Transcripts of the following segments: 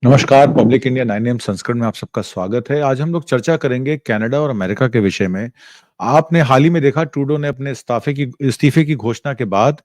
नमस्कार, public India 9 M संस्करण में आप सबका स्वागत है। आज हम लोग चर्चा करेंगे कनाडा और अमेरिका के विषय में। आपने हाल ही में देखा ट्रूडो ने अपने इस्तीफे की घोषणा के बाद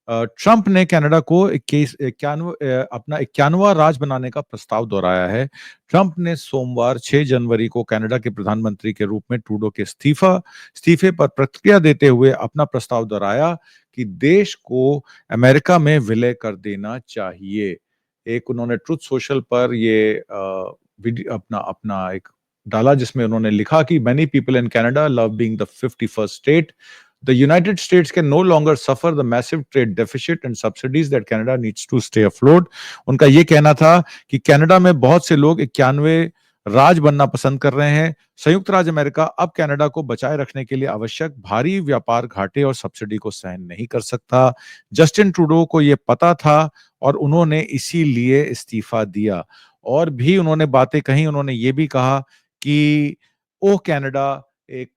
ट्रंप ने कनाडा को 91वां 91वां राज्य बनाने का प्रस्ताव दोहराया है। ट्रंप ने सोमवार 6 जनवरी को कनाडा के प्रधानमंत्री के रूप में ट्रूडो के इस्तीफे पर प्रतिक्रिया देते हुए अपना प्रस्ताव दोहराया कि देश को अमेरिका में विलय कर देना चाहिए। एक उन्होंने ट्रुथ सोशल पर ये वीडियो अपना अपना एक डाला जिसमें उन्होंने लिखा कि many people in Canada love being the 51st state. The United States can no longer suffer the massive trade deficit and subsidies that Canada needs to stay afloat. उनका ये कहना था कि कनाडा में बहुत से लोग 91 राज बनना पसंद कर रहे हैं। संयुक्त राज्य अमेरिका अब कनाडा को बचाए रखने के लिए आवश्यक भारी व्यापार घाटे और सब्सिडी को सहन नहीं कर सकता। जस्टिन ट्रूडो को ये पता था और उन्होंने इसीलिए इस्तीफा दिया। और भी उन्होंने बातें कही। उन्होंने ये भी कहा कि ओ कनाडा, एक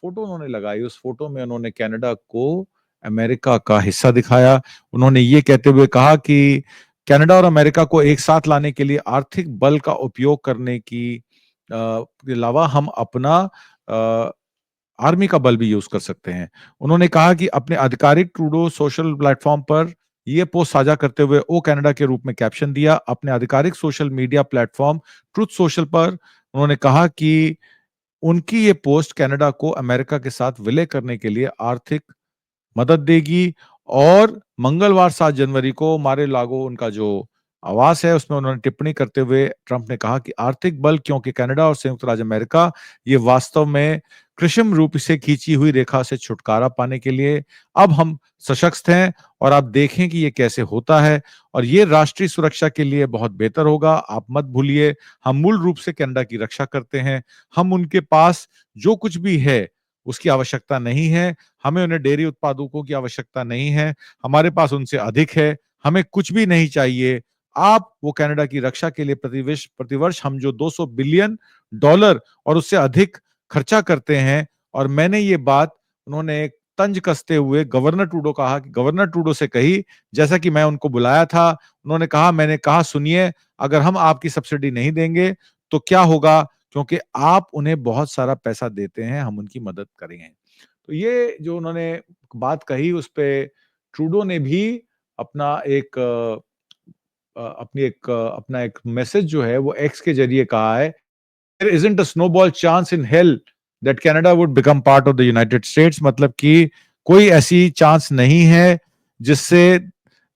फोटो उन्होंने लगाई। उस फोटो में उन्होंने कनाडा को अमेरिका का हिस्सा दिखाया। उन्होंने ये कहते हुए कहा कि कनाडा और अमेरिका को एक साथ लाने के लिए आर्थिक बल का उपयोग करने के अलावा हम अपना आर्मी का बल भी यूज कर सकते हैं। उन्होंने कहा कि अपने आधिकारिक ट्रूडो सोशल प्लेटफॉर्म पर ये पोस्ट साझा करते हुए ओ कनाडा के रूप में कैप्शन दिया। अपने आधिकारिक social media platform truth social पर उन्होंने कहा कि उनकी ये पोस्ट कनाडा को अमेरिका के साथ विलय करने के लिए आर्थिक मदद देगी। और मंगलवार 7 जनवरी को मारे-लागो उनका जो आवास है उसमें उन्होंने टिप्पणी करते हुए ट्रंप ने कहा कि आर्थिक बल, क्योंकि कनाडा और संयुक्त राज्य अमेरिका ये वास्तव में कृत्रिम रूप से खींची हुई रेखा से छुटकारा पाने के लिए अब हम सशक्त हैं और आप देखें कि ये कैसे होता है और ये राष्ट्रीय सुरक्षा के लिए बहुत बेहतर होगा। आप मत भूलिए, हम मूल रूप से कनाडा की रक्षा करते हैं। हम उनके पास जो कुछ भी है उसकी आवश्यकता नहीं है। हमें उन्हें डेयरी उत्पादकों की आवश्यकता नहीं है। हमारे पास उनसे अधिक है। हमें कुछ भी नहीं चाहिए। आप वो कनाडा की रक्षा के लिए प्रतिवर्ष हम जो 200 बिलियन डॉलर और उससे अधिक खर्चा करते हैं। और मैंने ये बात उन्होंने तंज कसते हुए गवर्नर ट्रूडो से कही, जैसा कि मैं उनको बुलाया था। उन्होंने कहा, मैंने कहा सुनिए, अगर हम आपकी सब्सिडी नहीं देंगे तो क्या होगा? क्योंकि आप उन्हें बहुत सारा पैसा देते हैं, हम उनकी मदद करेंगे। तो ये जो उन्होंने बात कही उस पे ट्रूडो ने भी अपना एक अपना एक मैसेज जो है वो एक्स के ज़रिए कहा है, there isn't a snowball chance in hell that Canada would become part of the United States. मतलब कि कोई ऐसी चांस नहीं है जिससे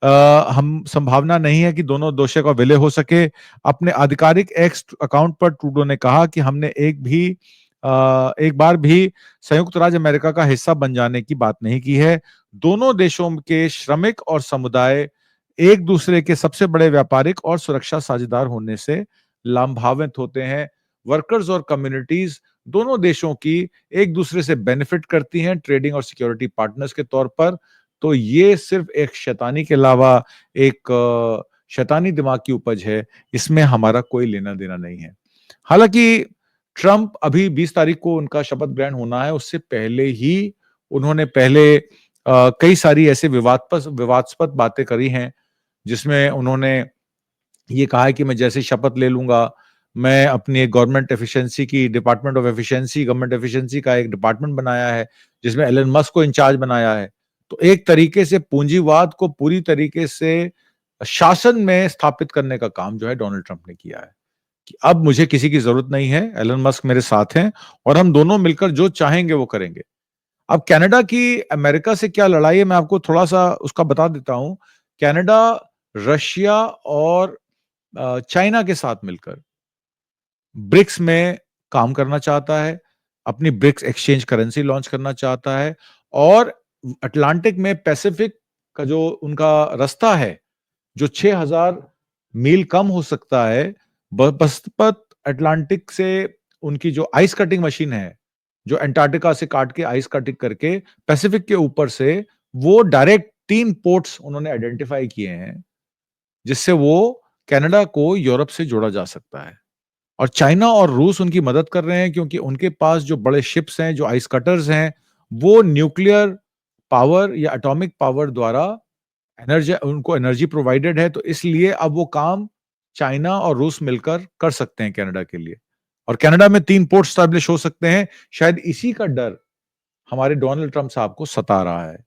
हम संभावना नहीं है कि दोनों देशों का विलय हो सके। अपने आधिकारिक एक्स अकाउंट पर ट्रूडो ने कहा कि हमने एक बार भी संयुक्त राज्य अमेरिका का हिस्सा बन जाने की बात नहीं की है। दोनों देशों के श्रमिक और समुदाय एक दूसरे के सबसे बड़े व्यापारिक और सुरक्षा साझेदार होने से लाभान्वित होते हैं। वर्कर्स और कम्युनिटीज दोनों देशों की एक दूसरे से बेनिफिट करती हैं ट्रेडिंग और सिक्योरिटी पार्टनर्स के तौर पर। तो ये सिर्फ एक शैतानी के अलावा एक शैतानी दिमाग की उपज है। इसमें हमारा कोई लेना देना नहीं है। हालांकि ट्रंप अभी 20 तारीख को उनका शपथ ग्रहण होना है, उससे पहले ही उन्होंने कई सारी ऐसे विवादास्पद बातें करी हैं, जिसमें उन्होंने ये कहा है कि मैं जैसे ही शपथ ले लूंगा, मैं अपनी एक गवर्नमेंट एफिशिएंसी का एक डिपार्टमेंट बनाया है, जिसमें एलन मस्क को इंचार्ज बनाया है। तो एक तरीके से पूंजीवाद को पूरी तरीके से शासन में स्थापित करने का काम जो है डोनाल्ड ट्रंप ने किया है कि अब मुझे किसी की जरूरत नहीं है, एलन मस्क मेरे साथ हैं और हम दोनों मिलकर जो चाहेंगे वो करेंगे। अब कनाडा की अमेरिका से क्या लड़ाई है, मैं आपको थोड़ा-सा उसका बता देता हूँ। कनाडा रशिया और चाइना के साथ मिलकर ब्रिक्स में काम करना चाहता है, अपनी ब्रिक्स एक्सचेंज करेंसी लॉन्च करना चाहता है और अटलांटिक में पैसिफिक का जो उनका रास्ता है, जो 6000 मील कम हो सकता है, बसपत अटलांटिक से उनकी जो आइस कटिंग मशीन है, जो अंटार्कटिका से काट के आइस कटिंग करके पैसिफिक के ऊपर से वो डायरेक्ट 3 पोर्ट्स उन्होंने आइडेंटिफाई किए हैं, जिससे वो कनाडा को यूरोप से जोड़ा जा सकता है। और चाइना और रूस उनकी मदद कर रहे हैं क्योंकि उनके पास जो बड़े शिप्स हैं, जो आइस कटर्स हैं, वो न्यूक्लियर पावर या एटॉमिक पावर द्वारा एनर्जी प्रोवाइडेड है, तो इसलिए अब वो काम चाइना और रूस मिलकर कर सकते हैं कनाडा के लिए। और कनाडा में 3 पोर्ट एस्टैब्लिश हो सकते हैं। शायद इसी का डर हमारे डोनाल्ड ट्रम्प साहब को सता रहा है।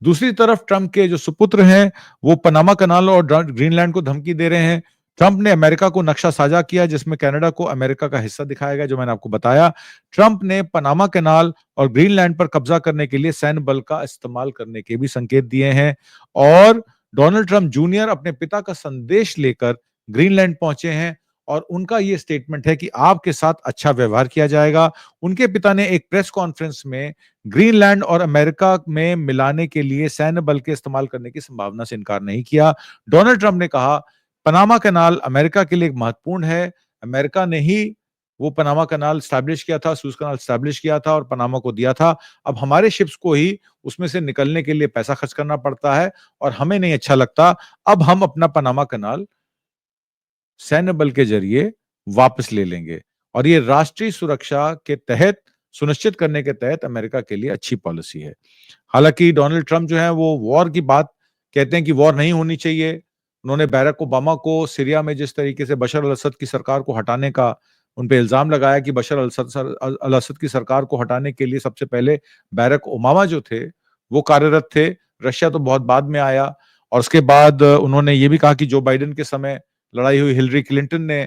दूसरी तरफ ट्रम्प के जो सुपुत्र हैं, वो पनामा कनाल और ग्रीनलैंड को धमकी दे रहे हैं। ट्रम्प ने अमेरिका को नक्शा साझा किया जिसमें कनाडा को अमेरिका का हिस्सा दिखाया गया, जो मैंने आपको बताया। ट्रम्प ने पनामा कनाल और ग्रीनलैंड पर कब्जा करने के लिए सैन्य बल का इस्तेमाल करने के भी संकेत दिए हैं। और डोनाल्ड ट्रम्प जूनियर अपने पिता का संदेश लेकर ग्रीनलैंड पहुंचे हैं और उनका ये स्टेटमेंट है कि आपके साथ अच्छा व्यवहार किया जाएगा। उनके पिता ने एक प्रेस कॉन्फ्रेंस में ग्रीनलैंड और अमेरिका में मिलाने के लिए सैन्य बल के इस्तेमाल करने की संभावना से इनकार नहीं किया। डोनाल्ड ट्रंप ने कहा, पनामा कनाल अमेरिका के लिए महत्वपूर्ण है। अमेरिका ने ही वो पनामा कनाल स्टैब्लिश किया था, सूज कनाल स्टैब्लिश किया था और पनामा को दिया था। अब हमारे शिप्स को ही उसमें से निकलने के लिए पैसा खर्च करना पड़ता है और हमें नहीं अच्छा लगता। अब हम अपना पनामा कनाल सैन्य बल के जरिए वापस ले लेंगे और ये राष्ट्रीय सुरक्षा के तहत सुनिश्चित करने के तहत अमेरिका के लिए अच्छी पॉलिसी है। हालांकि डोनाल्ड ट्रंप जो है वो वॉर की बात कहते हैं कि वॉर नहीं होनी चाहिए। उन्होंने बैरक ओबामा को सीरिया में जिस तरीके से बशर अल असद की सरकार को हटाने का उन पे इल्जाम लगाया कि बशर अल असद की सरकार को हटाने के लिए सबसे पहले बैरक ओबामा जो थे वो कार्यरत थे। रशिया तो बहुत बाद में आया और उसके बाद उन्होंने ये भी कहा कि जो बाइडेन के समय लड़ाई हुई, हिलरी क्लिंटन ने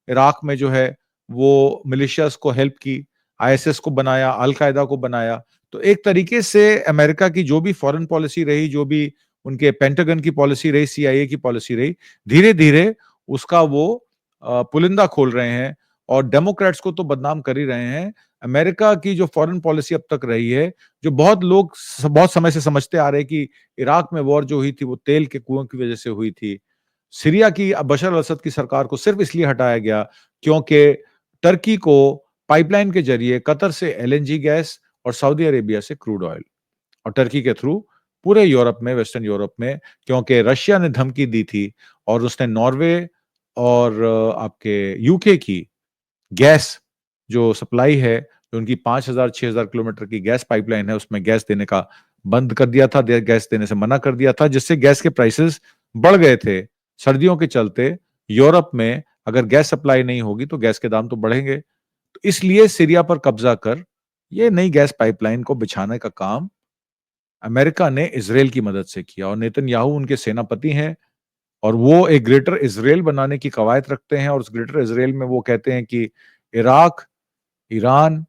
इराक में जो है वो मिलिशियास को हेल्प की, आईएसएस को बनाया, अल कायदा को बनाया। तो एक तरीके से अमेरिका की जो भी फॉरेन पॉलिसी रही, जो भी उनके पेंटागन की पॉलिसी रही, सीआईए की पॉलिसी रही, धीरे-धीरे उसका वो पुलिंदा खोल रहे हैं और डेमोक्रेट्स को तो बदनाम कर ही रहे हैं। अमेरिका की जो फॉरेन पॉलिसी अब तक रही है, जो बहुत लोग बहुत समय से समझते आ रहे हैं कि इराक में वॉर जो हुई थी वो तेल के कुओं की वजह से हुई थी। सीरिया की बशर अल-असद की सरकार को सिर्फ इसलिए हटाया गया क्योंकि टर्की को पाइपलाइन के जरिए कतर से एलएनजी गैस और सऊदी अरेबिया से क्रूड ऑयल और टर्की के थ्रू पूरे यूरोप में, वेस्टर्न यूरोप में, क्योंकि रशिया ने धमकी दी थी और उसने नॉर्वे और आपके यूके की गैस जो सप्लाई है, जो उनकी 5000-6000 किलोमीटर की गैस पाइपलाइन है, उसमें गैस देने का बंद कर दिया था, गैस देने से मना कर दिया था, जिससे गैस के प्राइसेस बढ़ गए थे। सर्दियों के चलते यूरोप में अगर गैस सप्लाई नहीं होगी तो गैस के दाम तो बढ़ेंगे। तो इसलिए सीरिया पर कब्जा कर ये नई गैस पाइपलाइन को बिछाने का काम अमेरिका ने इजराइल की मदद से किया और नेतन्याहू उनके सेनापति हैं और वो एक ग्रेटर इजराइल बनाने की कवायद रखते हैं और उस ग्रेटर इजराइल में वो कहते हैं कि Iraq, Iran,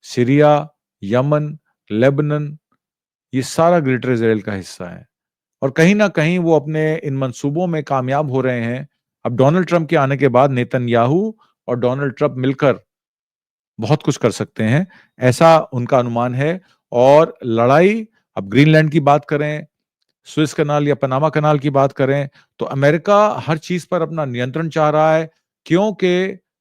Syria, Yemen, Lebanon, ये सारा ग्रेटर इजराइल का हिस्सा है और कहीं न कहीं वो अपने इन मंसूबों में कामयाब हो रहे हैं। अब डोनाल्ड ट्रंप के आने के बाद नेतन्याहू और डोनाल्ड ट्रंप मिलकर बहुत कुछ कर सकते हैं, ऐसा उनका अनुमान है। और लड़ाई, अब ग्रीनलैंड की बात करें, स्विस कनाल या पनामा कनाल की बात करें, तो अमेरिका हर चीज पर अपना नियंत्रण चाह रहा है क्योंकि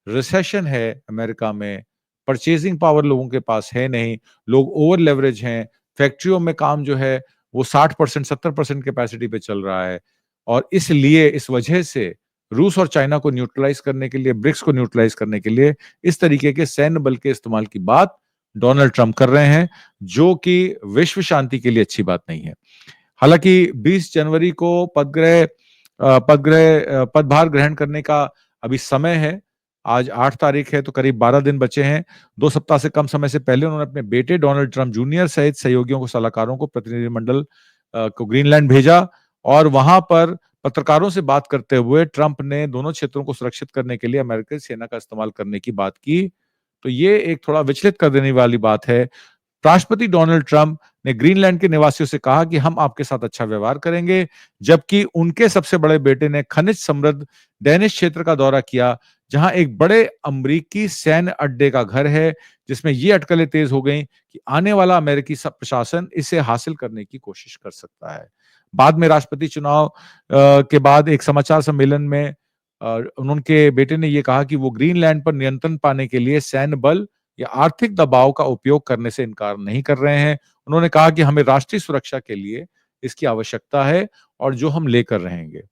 रिसेशन है अमेरिका में, परचेजिंग पावर लोगों के पास है नहीं, लोग ओवर लेवरेज हैं, फैक्ट्रियों में काम जो है वो 60% 70% कैपेसिटी पे चल रहा है और इसलिए इस वजह से रूस और चाइना को न्यूट्रलाइज करने के लिए, ब्रिक्स को न्यूट्रलाइज करने के लिए इस तरीके के सैन्य बल के इस्तेमाल की बात डोनाल्ड ट्रंप कर रहे हैं, जो कि विश्व शांति के लिए अच्छी बात नहीं है। हालांकि 20 जनवरी को पदभार ग्रहण करने का अभी समय है। आज 8 तारीख है तो करीब 12 दिन बचे हैं। 2 सप्ताह से कम समय से पहले उन्होंने अपने बेटे डोनाल्ड ट्रंप जूनियर सहित सहयोगियों को, सलाहकारों को, प्रतिनिधिमंडल को ग्रीनलैंड भेजा और वहां पर पत्रकारों से बात करते हुए ट्रंप ने दोनों क्षेत्रों को सुरक्षित करने के लिए अमेरिकी सेना का इस्तेमाल करने की बात की। तो ये एक थोड़ा विचलित कर देने वाली बात है। राष्ट्रपति डोनाल्ड ट्रंप ने ग्रीनलैंड के निवासियों से कहा कि हम आपके साथ अच्छा व्यवहार करेंगे, जबकि उनके सबसे बड़े बेटे ने खनिज समृद्ध डेनिश क्षेत्र का दौरा किया, जहां एक बड़े अमेरिकी सैन्य अड्डे का घर है, जिसमें ये अटकलें तेज हो गईं कि आने वाला अमेरिकी प्रशासन इसे हासिल करने की कोशिश कर सकता है। बाद में राष्ट्रपति चुनाव के बाद एक समाचार सम्मेलन में उनके बेटे ने यह कहा कि वो ग्रीनलैंड पर नियंत्रण पाने के लिए सैन्य बल या आर्थिक दबाव का उपयोग करने से इनकार नहीं कर रहे हैं। उन्होंने कहा कि हमें राष्ट्रीय सुरक्षा के लिए इसकी आवश्यकता है और जो हम लेकर रहेंगे।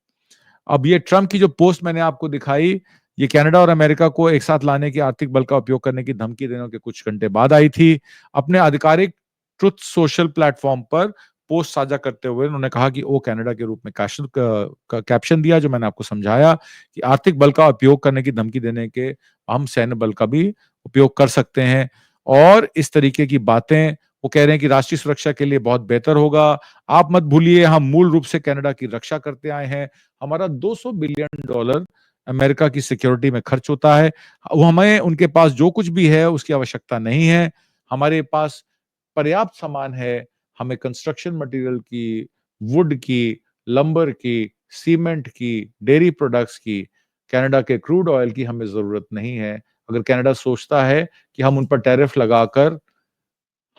अब ये ट्रंप की जो पोस्ट मैंने आपको दिखाई, ये कनाडा और अमेरिका को एक साथ लाने की आर्थिक बल का उपयोग करने की धमकी देने के कुछ घंटे बाद आई थी। अपने आधिकारिक ट्रुथ सोशल प्लेटफॉर्म पर पोस्ट साझा करते हुए उन्होंने कहा कि ओ कनाडा के रूप में कैप्शन दिया, जो मैंने आपको समझाया कि आर्थिक बल का उपयोग करने की धमकी देने के हम सैन्य बल का भी उपयोग कर सकते हैं। और इस तरीके की बातें वो कह रहे हैं कि राष्ट्रीय सुरक्षा के लिए बहुत बेहतर होगा। आप मत भूलिए, हम मूल रूप से कनाडा की रक्षा करते आए हैं। हमारा $200 बिलियन अमेरिका की सिक्योरिटी में खर्च होता है। वो हमें उनके पास जो कुछ भी है उसकी आवश्यकता नहीं है। हमारे पास पर्याप्त सामान है। हमें कंस्ट्रक्शन मटेरियल की, वुड की, लंबर की, सीमेंट की, डेयरी प्रोडक्ट्स की, कनाडा के क्रूड ऑयल की हमें ज़रूरत नहीं है। अगर कनाडा सोचता है कि हम उन पर टैरिफ लगाकर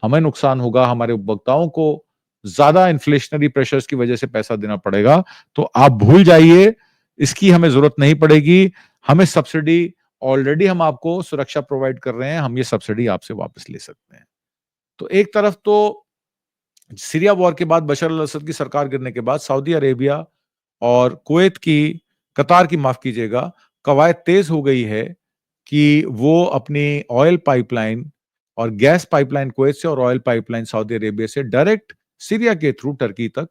हमें नुकसान होगा, हमारे उपभोक्ताओं को ज़्यादा इन्फ्लेशनरी प्रेशर्स की वजह से पैसा देना पड़ेगा, तो आप भूल जाइए, इसकी हमें ज़रूरत नहीं पड़ेगी। हमें सब्सिडी ऑलरेडी हम आपको सुरक्षा प्रोवाइड कर रहे हैं, हम ये सब्सिडी आपसे वापस ले सकते हैं। तो एक तरफ तो सीरिया वॉर के बाद बशर अल-असद की सरकार गिरने के बाद सऊदी अरेबिया और कुवैत की कतार की माफ़ कीजिएगा, कवायद तेज़ हो गई है कि वो अपनी ऑयल पाइपलाइन और गैस पाइपलाइन कुवैत से और ऑयल पाइपलाइन सऊदी अरेबिया से डायरेक्ट सीरिया के थ्रू टर्की तक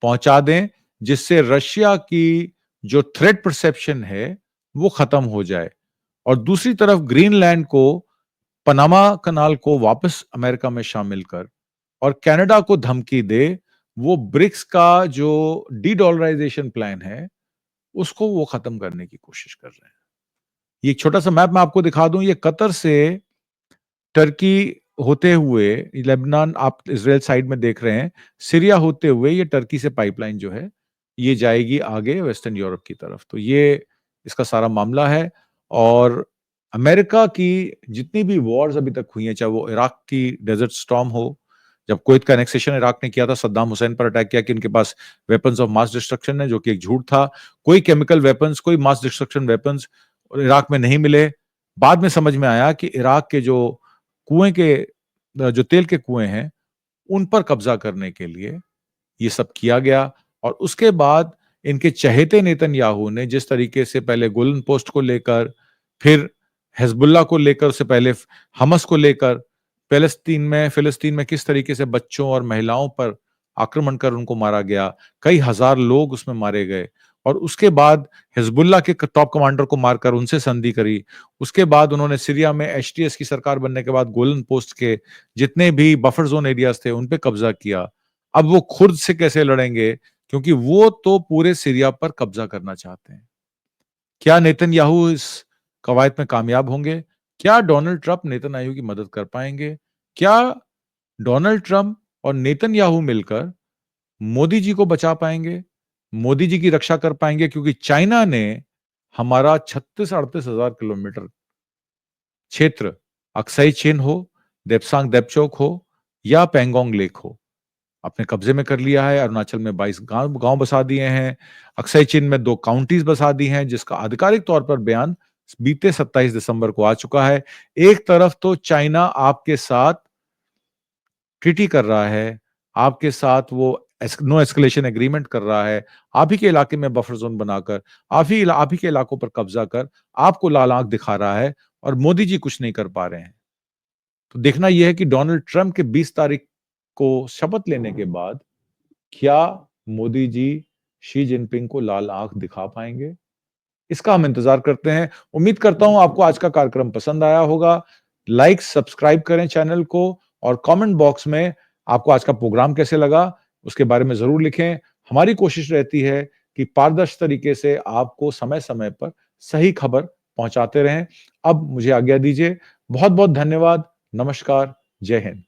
पहुँचा दें, जिससे रशिया की जो थ्रेट परसेप्शन है, वो खत्म हो जाए। और दूसरी तरफ ग्रीनलैंड को, पनामा कनाल को वापस अमेरिका में शामिल कर और कनाडा को धमकी दे, वो ब्रिक्स का जो डी-डॉलराइजेशन प्लान है, उसको वो खत्म करने की कोशिश कर रहे हैं। ये एक छोटा-सा मैप मैं आपको दिखा दूँ, ये कतर से टर्की होते हुए लेबनान आप इज़राइल साइड में देख रहे हैं, सीरिया होते हुए ये टर्की से पाइपलाइन जो है, ये जाएगी आगे वेस्टर्न यूरोप की तरफ। तो ये इसका सारा मामला है और अमेरिका की जितनी भी वॉर्स अभी तक हुई हैं, चाहे वो इराक की डेज़र्ट स्टॉर्म हो, जब कुवैत का एनेक्सेशन इराक ने किया था, सद्दाम हुसैन पर अटैक किया कि उनके पास वेपन्स ऑफ मास डिस्ट्रक्शन है, जो कि एक झूठ था। कोई केमिकल वेपन्स, कोई मास डिस्ट्रक्शन वेपन्स इराक में नहीं मिले। बाद में समझ में आया कि इराक के जो कुएँ के जो तेल के कुएँ हैं, उन पर कब्ज़ा करने के लिए ये सब किया गया और उसके बाद इनके चहेते नेतन्याहू ने जिस तरीके से पहले गोलन पोस्ट को लेकर, फिर हिज़्बुल्लाह को लेकर, उससे पहले हमास को लेकर, फ़िलिस्तीन में किस तरीके से बच्चों और महिलाओं पर आक्रमण कर उनको मारा गया, कई हज़ार लोग उसमें मारे गए और उसके बाद हिज़्बुल्लाह के टॉप कमांडर को मारकर उनसे संधि करी। उसके बाद उन्होंने सीरिया में एचटीएस की सरकार बनने के बाद गोलन पोस्ट के जितने भी बफर ज़ोन एरियाज़ थे, उन पे कब्ज़ा किया। अब वो खुद से कैसे लड़ेंगे? क्योंकि वो तो पूरे सीरिया पर कब्जा करना चाहते हैं। क्या नेतन्याहू इस कवायद में कामयाब होंगे? क्या डोनाल्ड ट्रंप नेतन्याहू की मदद कर पाएँगे? क्या डोनाल्ड ट्रंप और नेतन्याहू मिलकर मोदी जी को बचा पाएँगे? मोदी जी की रक्षा कर पाएँगे? क्योंकि चाइना ने हमारा 36-38 हज़ार किलोमीटर क्षेत्र, अक्साई चिन हो, देप्सांग देपचौक हो या पैंगोंग लेक हो, अपने कब्जे में कर लिया है। अरुणाचल में 22 गाँव गाँव बसा दिए हैं। अक्साई चिन में 2 काउंटीज़ बसा दी हैं, जिसका आधिकारिक तौर पर बयान बीते 27 दिसंबर को आ चुका है। एक तरफ तो चाइना आपके साथ ट्रीटी कर रहा है, आपके साथ वो नो एस्केलेशन एग्रीमेंट कर रहा है, आप ही के इलाके में बफर ज़ोन बनाकर, आप ही के इलाकों पर कब्ज़ा कर, आपको लाल आँख दिखा रहा है और मोदी जी कुछ नहीं कर पा रहे हैं। तो देखना ये है कि डोनाल्ड ट्रंप के 20 तारीख को शपथ लेने के बाद क्या मोदी जी शी जिनपिंग को लाल आँख दिखा पाएँगे? इसका हम इंतज़ार करते हैं। उम्मीद करता हूँ आपको आज का कार्यक्रम पसंद आया होगा। लाइक, सब्सक्राइब करें चैनल को और कमेंट बॉक्स में आपको आज का प्रोग्राम कैसे लगा, उसके बारे में ज़रूर लिखें। हमारी कोशिश रहती है कि पारदर्शी तरीके से आपको समय-समय पर सही खबर पहुँचाते रहें। अब मुझे आज्ञा दीजिए। बहुत-बहुत धन्यवाद। नमस्कार। जय हिंद।